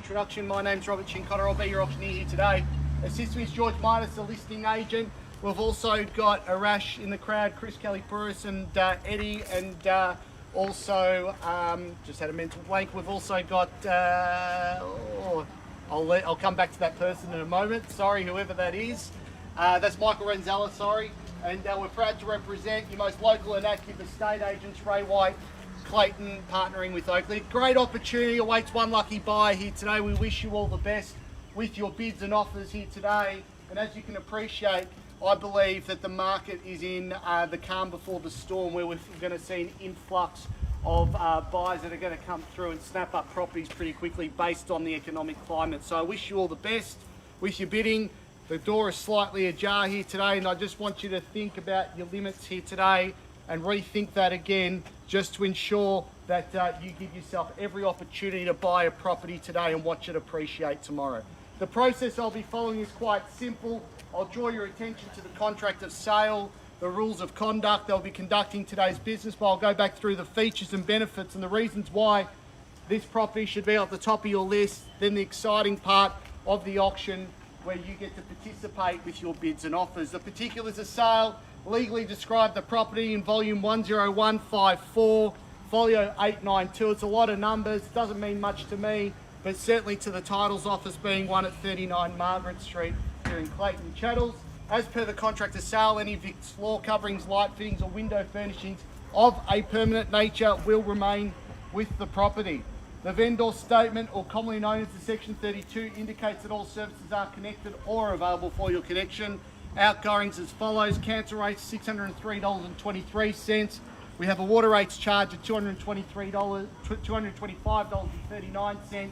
introduction. My name's Robert Chincotta. I'll be your auctioneer here today. Assisting me is George Midas, the listing agent. We've also got Arash in the crowd, Chris Kelly-Purris and Eddie, and also, just had a mental blank, we've also got, I'll come back to that person in a moment. Sorry, whoever that is. That's Michael Renzella, sorry. And we're proud to represent your most local and active estate agents, Ray White, Clayton, partnering with Oakley. Great opportunity awaits one lucky buyer here today. We wish you all the best with your bids and offers here today. And as you can appreciate, I believe that the market is in the calm before the storm, where we're going to see an influx of buyers that are going to come through and snap up properties pretty quickly based on the economic climate. So I wish you all the best with your bidding. The door is slightly ajar here today, and I just want you to think about your limits here today and rethink that again, just to ensure that you give yourself every opportunity to buy a property today and watch it appreciate tomorrow. The process I'll be following is quite simple. I'll draw your attention to the contract of sale, the rules of conduct. They'll be conducting today's business, but I'll go back through the features and benefits and the reasons why this property should be at the top of your list. Then the exciting part of the auction, where you get to participate with your bids and offers. The particulars of sale legally describe the property in volume 10154, folio 892. It's a lot of numbers, doesn't mean much to me, but certainly to the titles office, being one at 39 Margaret Street here in Clayton, Chattels. As per the contract of sale, any of its floor coverings, light fittings or window furnishings of a permanent nature will remain with the property. The vendor statement, or commonly known as the Section 32, indicates that all services are connected or are available for your connection. Outgoings as follows: council rates $603.23. We have a water rates charge of $225.39.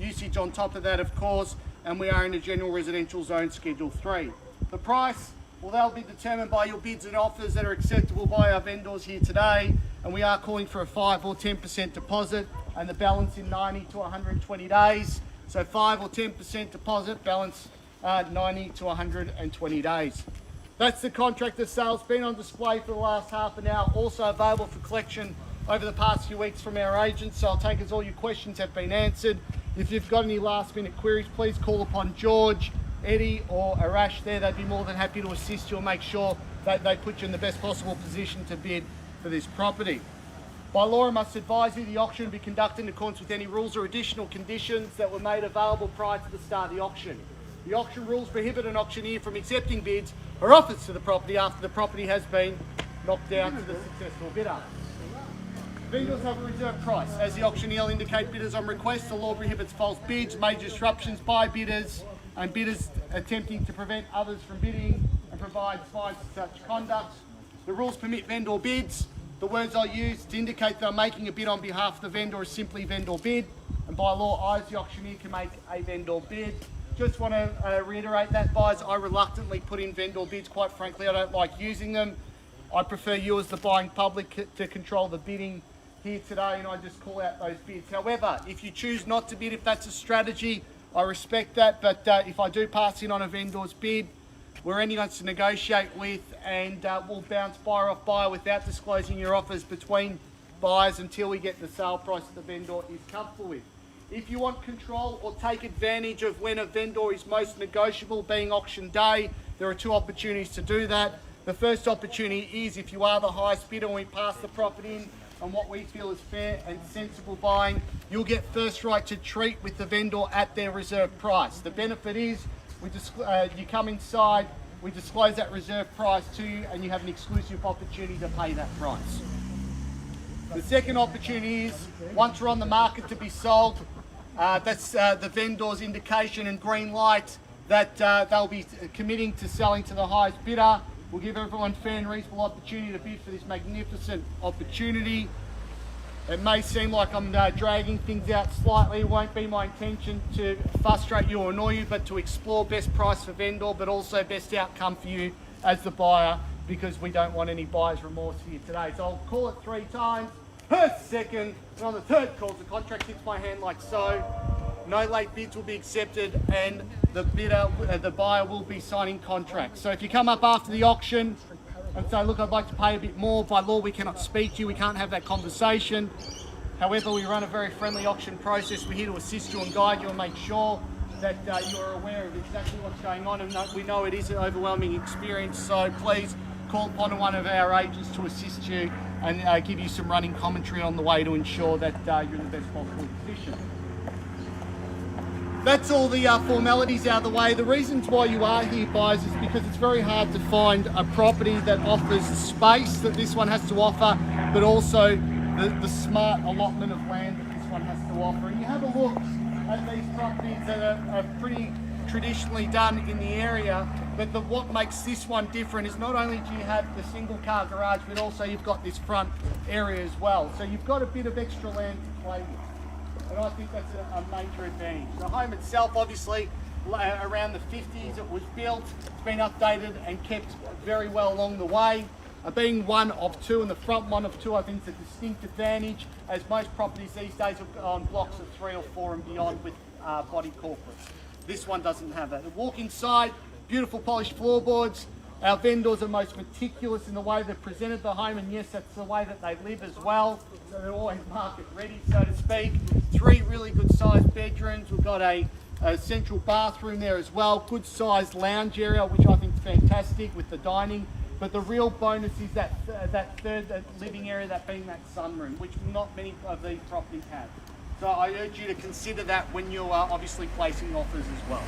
Usage on top of that, of course, and we are in a general residential zone, Schedule 3. The price, well, they'll be determined by your bids and offers that are acceptable by our vendors here today, and we are calling for a 5 or 10% deposit and the balance in 90 to 120 days. So 5 or 10% deposit, balance 90 to 120 days. That's the contract of sale. It's been on display for the last half an hour, also available for collection over the past few weeks from our agents. So I'll take as all your questions have been answered. If you've got any last minute queries, please call upon George, Eddie or Arash there. They'd be more than happy to assist you and make sure that they put you in the best possible position to bid for this property. By law, I must advise you the auction will be conducted in accordance with any rules or additional conditions that were made available prior to the start of the auction. The auction rules prohibit an auctioneer from accepting bids or offers to the property after the property has been knocked down to the successful bidder. Vendors have a reserve price. As the auctioneer will indicate bidders on request, the law prohibits false bids, major disruptions by bidders, and bidders attempting to prevent others from bidding, and provides fines for such conduct. The rules permit vendor bids. The words I use to indicate that I'm making a bid on behalf of the vendor is simply vendor bid, and by law, I as the auctioneer can make a vendor bid. Just want to reiterate that, buyers, I reluctantly put in vendor bids. Quite frankly, I don't like using them. I prefer you as the buying public to control the bidding here today, and I just call out those bids. However, if you choose not to bid, if that's a strategy, I respect that, but if I do pass in on a vendor's bid, we're anyone to negotiate with, and we'll bounce buyer off buyer without disclosing your offers between buyers until we get the sale price that the vendor is comfortable with. If you want control or take advantage of when a vendor is most negotiable, being auction day, there are two opportunities to do that. The first opportunity is if you are the highest bidder and we pass the property in on what we feel is fair and sensible buying, you'll get first right to treat with the vendor at their reserve price. The benefit is you come inside, we disclose that reserve price to you, and you have an exclusive opportunity to pay that price. The second opportunity is once we're on the market to be sold, that's the vendor's indication and green light that they'll be committing to selling to the highest bidder. We'll give everyone fair and reasonable opportunity to bid for this magnificent opportunity. It may seem like I'm dragging things out slightly. It won't be my intention to frustrate you or annoy you, but to explore best price for vendor, but also best outcome for you as the buyer, because we don't want any buyer's remorse here today. So I'll call it 3 times per second, and on the third call, the contract hits my hand like so. No late bids will be accepted, and the buyer will be signing contracts. So if you come up after the auction and say, look, I'd like to pay a bit more, by law we cannot speak to you, we can't have that conversation. However, we run a very friendly auction process. We're here to assist you and guide you and make sure that you're aware of exactly what's going on, and we know it is an overwhelming experience, so please call upon one of our agents to assist you and give you some running commentary on the way to ensure that you're in the best possible position. That's all the formalities out of the way. The reasons why you are here, buyers, is because it's very hard to find a property that offers the space that this one has to offer, but also the smart allotment of land that this one has to offer. And you have a look at these properties that are pretty traditionally done in the area, but what makes this one different is not only do you have the single car garage, but also you've got this front area as well. So you've got a bit of extra land to play with, and I think that's a major advantage. The home itself, obviously, around the 50s it was built. It's been updated and kept very well along the way. Being one of two, and the front one of two, I think is a distinct advantage, as most properties these days are on blocks of 3 or 4 and beyond with body corporates. This one doesn't have that. Walk inside, beautiful polished floorboards. Our vendors are most meticulous in the way they've presented the home, and yes, that's the way that they live as well. So they're always market ready, so to speak. 3 really good sized bedrooms. We've got a central bathroom there as well. Good sized lounge area, which I think is fantastic with the dining. But the real bonus is that third living area, that being that sunroom, which not many of these properties have. So I urge you to consider that when you're obviously placing offers as well.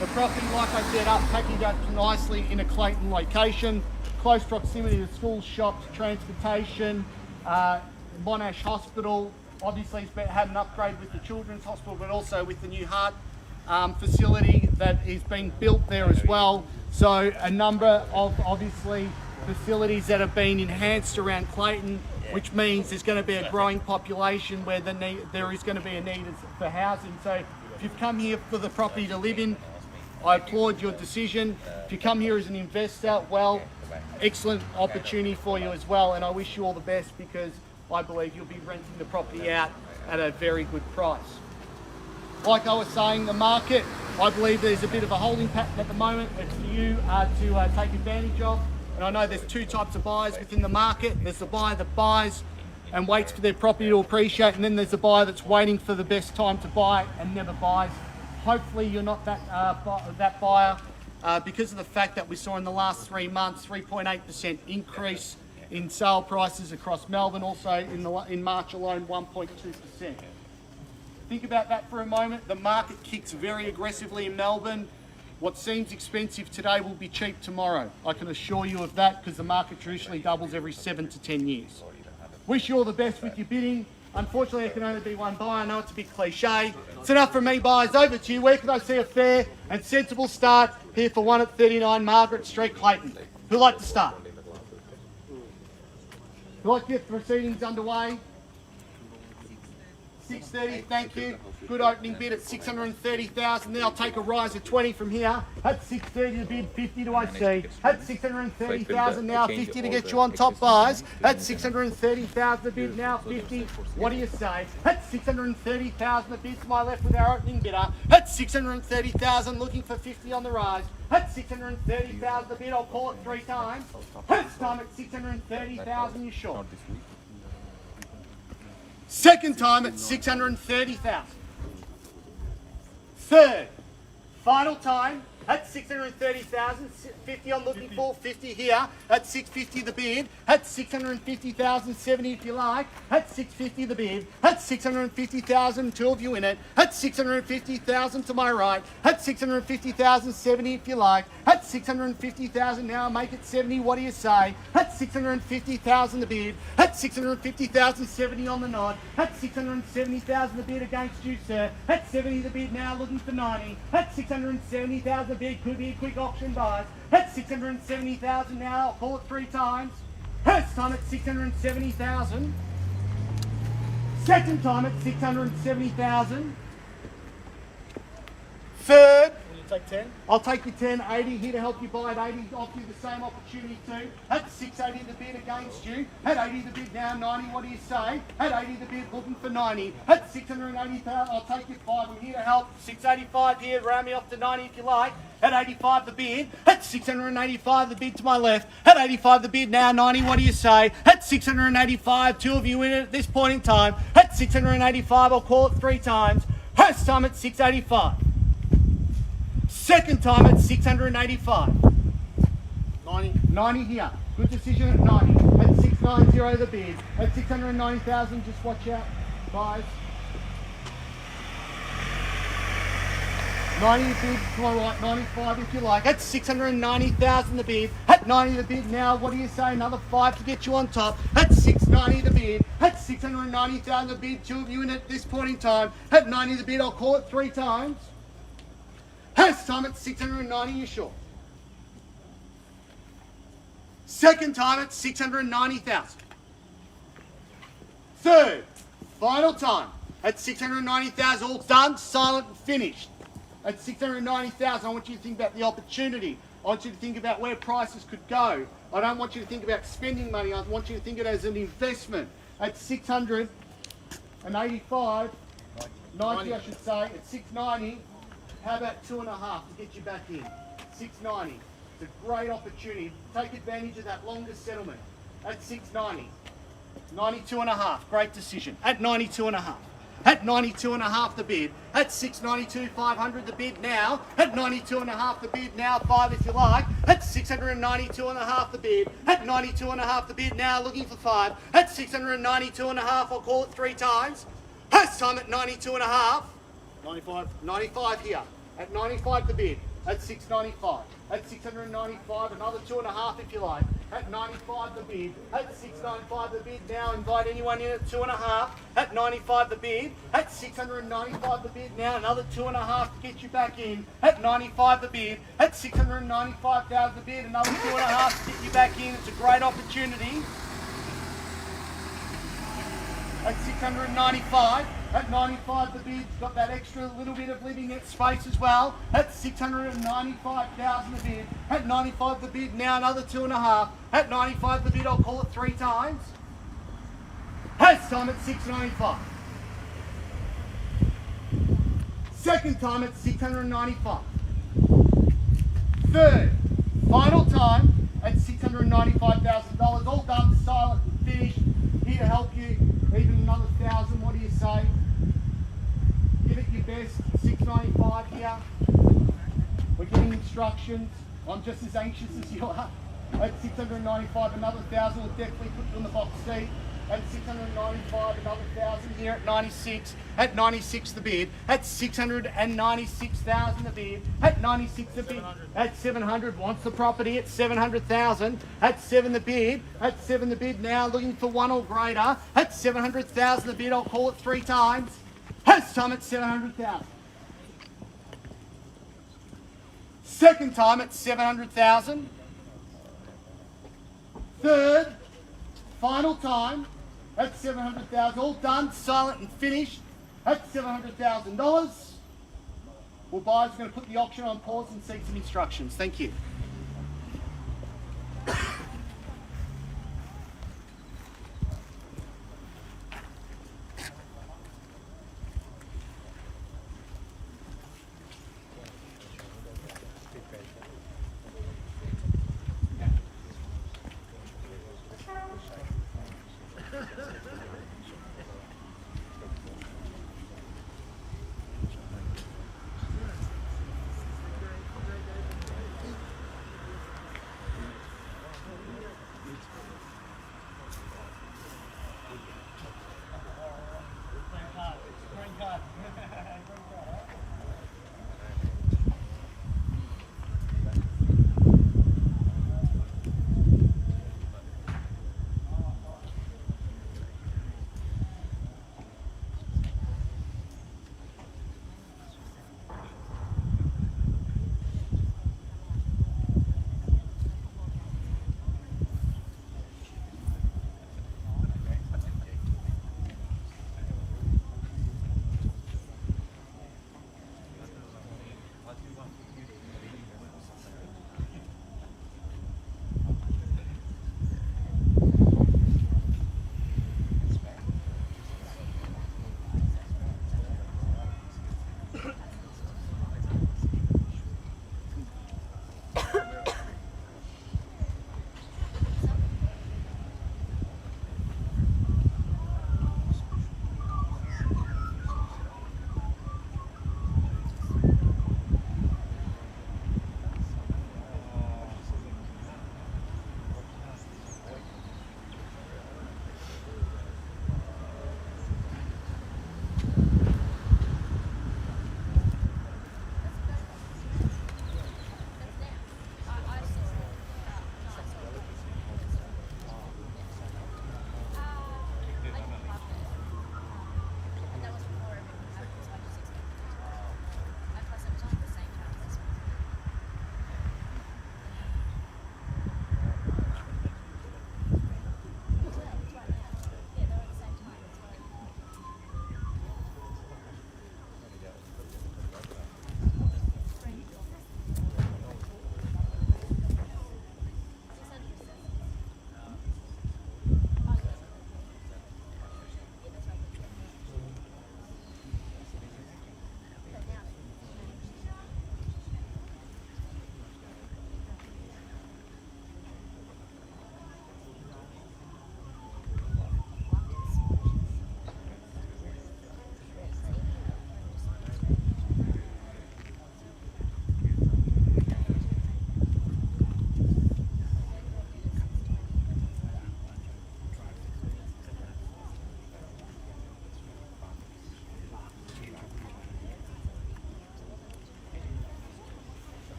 The property, like I said, packaged up nicely in a Clayton location, close proximity to schools, shops, transportation, Monash Hospital. Obviously it's had an upgrade with the Children's Hospital, but also with the new heart facility that is being built there as well. So a number of obviously facilities that have been enhanced around Clayton, which means there's going to be a growing population where there is going to be a need for housing. So if you've come here for the property to live in, I applaud your decision. If you come here as an investor, well, excellent opportunity for you as well, and I wish you all the best, because I believe you'll be renting the property out at a very good price. Like I was saying, the market, I believe there's a bit of a holding pattern at the moment. It's for you to take advantage of. And I know there's 2 types of buyers within the market. There's the buyer that buys and waits for their property to appreciate, and then there's the buyer that's waiting for the best time to buy and never buys. Hopefully you're not that buyer, because of the fact that we saw in the last 3 months 3.8% increase in sale prices across Melbourne. Also in March alone, 1.2%. Think about that for a moment. The market kicks very aggressively in Melbourne. What seems expensive today will be cheap tomorrow. I can assure you of that, because the market traditionally doubles every 7 to 10 years. Wish you all the best with your bidding. Unfortunately, there can only be one buyer. I know it's a bit cliche. It's enough from me, buyers. Over to you. Where can I see a fair and sensible start here for 1 at 39 Margaret Street, Clayton? Who'd like to start? Who'd like to get proceedings underway? 630, thank you. Good opening bid at 630,000. Then I'll take a rise of 20 from here. At 630 to bid, 50 to I see. At 630,000 now, 50 to get you on top, buys. At 630,000 to bid now, 50. What do you say? At 630,000 to bid to my left with our opening bidder. At 630,000, looking for 50 on the rise. At 630,000 to bid, I'll call it 3 times. First time at 630,000, you're short. Second time at 630,000. Third, final time at 630,000. 50 I'm looking for, 50 here. At 650 the bid. At 650,000, 70 if you like. At 650 the bid. At 650,000, 2 of you in it. At 650,000 to my right. At 650,000, 70 if you like. At 650,000 now, make it 70. What do you say? At 650,000 the bid. At 650,000, 70 on the nod. At 670,000 the bid against you, sir. At 70 the bid now, looking for 90. At 670,000 the bid, could be a quick auction buys. At 670,000 now, I'll call it 3 times. First time at 670,000. Second time at 670,000. Third take 10? I'll take your 10, 80, here to help you buy at 80, offer you the same opportunity too. At 680 the bid against you. At 80 the bid now, 90, what do you say? At 80 the bid looking for 90. At 680,000, I'll take your 5, I'm here to help. 685 here, round me off to 90 if you like. At 85 the bid. At 685 the bid to my left. At 85 the bid now, 90, what do you say? At 685, two of you in it at this point in time. At 685, I'll call it 3 times. First time at 685. Second time at 685. 90 here. Good decision at 90. At 690 the bid. At 690,000, just watch out, guys. 90 the bid, to my right, 95 if you like. At 690,000 the bid. At 90 the bid now, what do you say? Another 5 to get you on top. At 690 the bid. At 690,000 the bid, two of you in at this point in time. At 90 the bid, I'll call it 3 times. First time at 690, you're sure. Second time at 690,000. Third, final time at 690,000, all done, silent and finished. At 690,000, I want you to think about the opportunity. I want you to think about where prices could go. I don't want you to think about spending money. I want you to think of it as an investment. At 685, 90 I should say, at 690, how about 2.5 to get you back in? 690. It's a great opportunity. Take advantage of that longer settlement. At 690. 92.5. Great decision. At 92.5. At 92.5 the bid. At 692,500 the bid now. At 92.5 the bid now. 5 if you like. At 692.5 the bid. At 92.5 the bid now. Looking for 5. At 692.5, I'll call it 3 times. First time at 92.5. 95 here. At 95 the bid. At 695. At 695, another 2.5 if you like. At 95 the bid. At 695 the bid now. Invite anyone in at 2.5. At 95 the bid. At 695 the bid now. Another 2.5 to get you back in. At 95 the bid. At 695,000 the bid. Another 2.5 to get you back in. It's a great opportunity. At 695. At 95 the bid's got that extra little bit of living net space as well. At 695,000 the bid. At 95 the bid now, another 2.5. At 95 the bid, I'll call it 3 times. First time at 695. Second time at 695. Third, final time at $695,000. All done, silent and finished. Here to help you. Even another 1,000, what do you say? Give it your best. 695 here. We're getting instructions. I'm just as anxious as you are. At 695, another 1,000 will definitely put you on the box seat. At 695, another 1,000 here at 96. At 96 the bid. At 696,000 the bid. At 96 the bid. At 700 wants the property. At 700,000. At 7 the bid. At 7 the bid now, looking for 1 or greater. At 700,000 the bid, I'll call it 3 times. First time at 700,000. Second time at 700,000. Third, final time at 700,000. All done, silent and finished at $700,000. Well, buyer's going to put the auction on pause and seek some instructions. Thank you.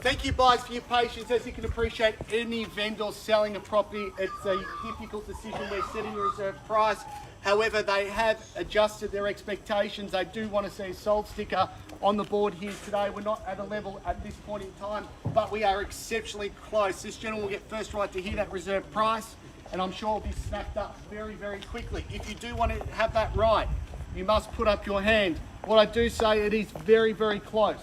Thank you, buyers, for your patience. As you can appreciate, any vendor selling a property, it's a difficult decision. We're setting a reserve price. However, they have adjusted their expectations. They do want to see a sold sticker on the board here today. We're not at a level at this point in time, but we are exceptionally close. This gentleman will get first right to hear that reserve price, and I'm sure it'll be snapped up very, very quickly. If you do want to have that right, you must put up your hand. What I do say, it is very, very close.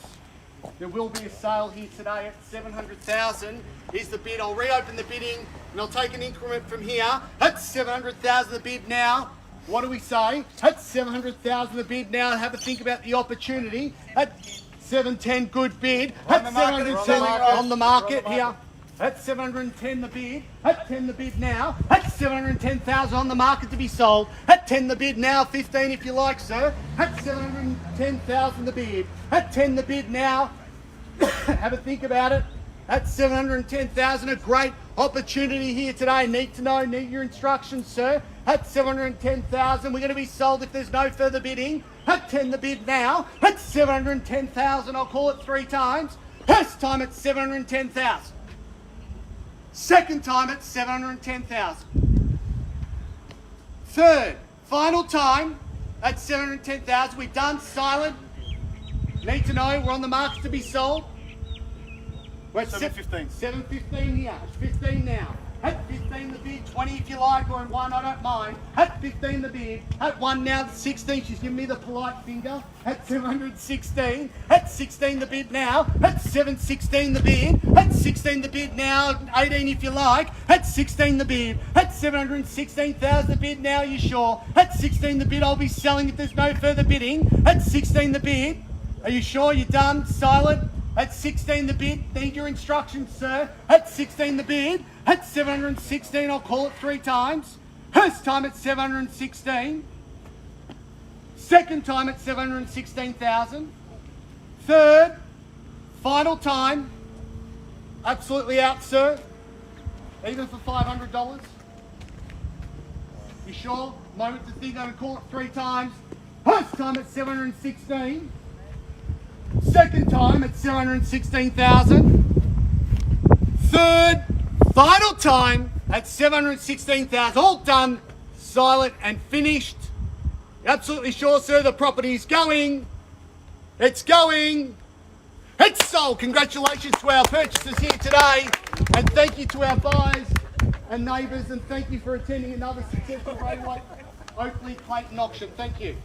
There will be a sale here today at 700,000. Here's the bid. I'll reopen the bidding and I'll take an increment from here. That's 700,000 the bid now. What do we say? That's 700,000 the bid now. Have a think about the opportunity. That's 710, good bid. That's 710 on the market here. That's 710 the bid. At 10 the bid now. That's 710,000 on the market to be sold. At 10 the bid now. 15 if you like, sir. At 710,000 the bid. At 10 the bid now. Have a think about it. That's 710,000. A great opportunity here today. Need to know, need your instructions, sir. At 710,000. We're going to be sold if there's no further bidding. At 10 the bid now. At 710,000. I'll call it 3 times. First time at 710,000. Second time at 710,000. Third, final time at 710,000. We're done, silent. Need to know, we're on the market to be sold. We're at 7:15. 7:15 here. It's 15 now. At 15 the bid, 20 if you like, or in 1 I don't mind. At 15 the bid. At 1 now, 16. She's giving me the polite finger. At 716. At 16 the bid now. At 716 the bid. At 16 the bid now. 18 if you like. At 16 the bid. At 716,000 the bid now. You sure? At 16 the bid. I'll be selling if there's no further bidding. At 16 the bid. Are you sure you're done? Silent. At 16 the bid. Need your instructions, sir. At 16 the bid. At 716, I'll call it 3 times. First time at 716. Second time at 716,000. Third, final time. Absolutely out, sir. Even for $500. You sure? Moment to think. I'm going to call it 3 times. First time at 716. Second time at 716,000. Third, final time at 716,000. All done, silent and finished. Absolutely sure, sir, the property is going. It's going. It's sold. Congratulations to our purchasers here today. And thank you to our buyers and neighbours. And thank you for attending another successful Oakley Clayton auction. Thank you.